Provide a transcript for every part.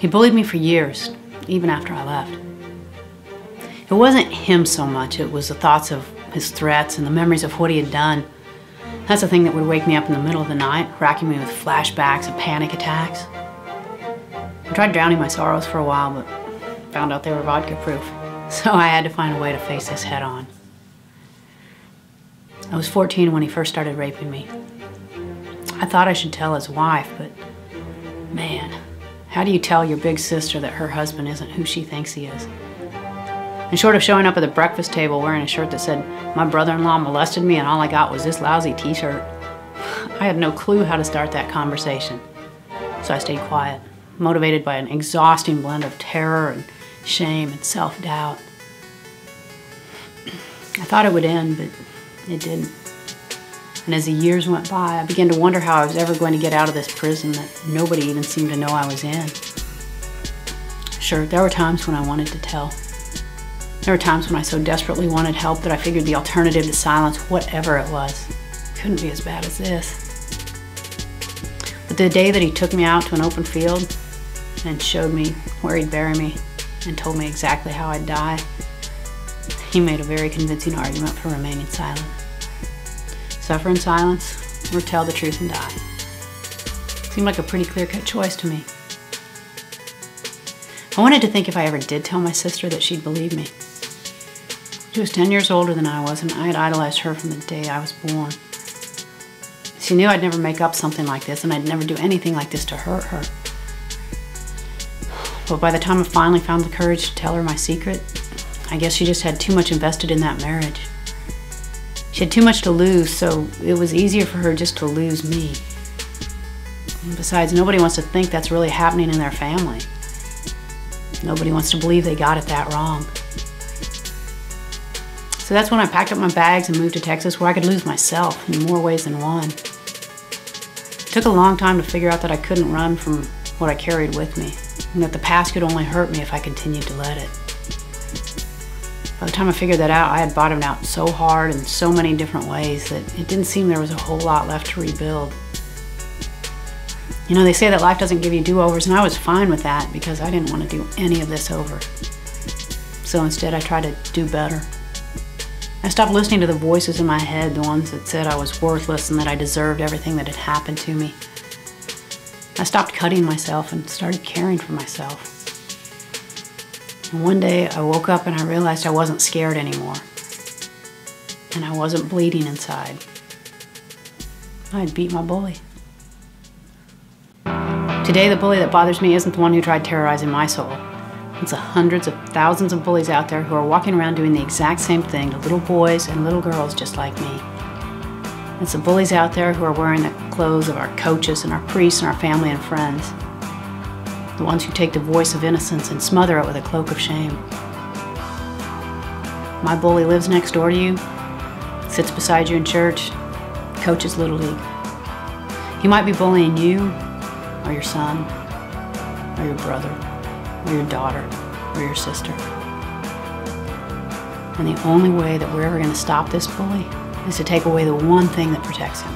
He bullied me for years, even after I left. It wasn't him so much, it was the thoughts of his threats and the memories of what he had done. That's the thing that would wake me up in the middle of the night, racking me with flashbacks and panic attacks. I tried drowning my sorrows for a while, but found out they were vodka-proof. So I had to find a way to face this head on. I was 14 when he first started raping me. I thought I should tell his wife, but man, how do you tell your big sister that her husband isn't who she thinks he is? And short of showing up at the breakfast table wearing a shirt that said, "My brother-in-law molested me and all I got was this lousy t-shirt," I had no clue how to start that conversation. So I stayed quiet, motivated by an exhausting blend of terror and shame and self-doubt. I thought it would end, but it didn't. And as the years went by, I began to wonder how I was ever going to get out of this prison that nobody even seemed to know I was in. Sure, there were times when I wanted to tell. There were times when I so desperately wanted help that I figured the alternative to silence, whatever it was, couldn't be as bad as this. But the day that he took me out to an open field and showed me where he'd bury me and told me exactly how I'd die, he made a very convincing argument for remaining silent. Suffer in silence, or tell the truth and die. Seemed like a pretty clear-cut choice to me. I wanted to think if I ever did tell my sister that she'd believe me. She was 10 years older than I was, and I had idolized her from the day I was born. She knew I'd never make up something like this, and I'd never do anything like this to hurt her. But by the time I finally found the courage to tell her my secret, I guess she just had too much invested in that marriage. She had too much to lose, so it was easier for her just to lose me. And besides, nobody wants to think that's really happening in their family. Nobody wants to believe they got it that wrong. So that's when I packed up my bags and moved to Texas, where I could lose myself in more ways than one. It took a long time to figure out that I couldn't run from what I carried with me, and that the past could only hurt me if I continued to let it. By the time I figured that out, I had bottomed out so hard in so many different ways that it didn't seem there was a whole lot left to rebuild. You know, they say that life doesn't give you do-overs, and I was fine with that because I didn't want to do any of this over. So instead, I tried to do better. I stopped listening to the voices in my head, the ones that said I was worthless and that I deserved everything that had happened to me. I stopped cutting myself and started caring for myself. And one day I woke up and I realized I wasn't scared anymore. And I wasn't bleeding inside. I had beat my bully. Today, the bully that bothers me isn't the one who tried terrorizing my soul. It's the hundreds of thousands of bullies out there who are walking around doing the exact same thing to little boys and little girls just like me. It's the bullies out there who are wearing the clothes of our coaches and our priests and our family and friends. The ones who take the voice of innocence and smother it with a cloak of shame. My bully lives next door to you, sits beside you in church, coaches Little League. He might be bullying you, or your son, or your brother, or your daughter, or your sister. And the only way that we're ever going to stop this bully is to take away the one thing that protects him: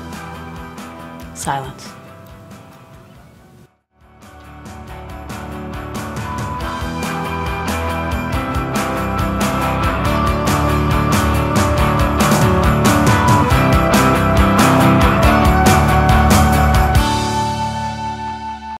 silence.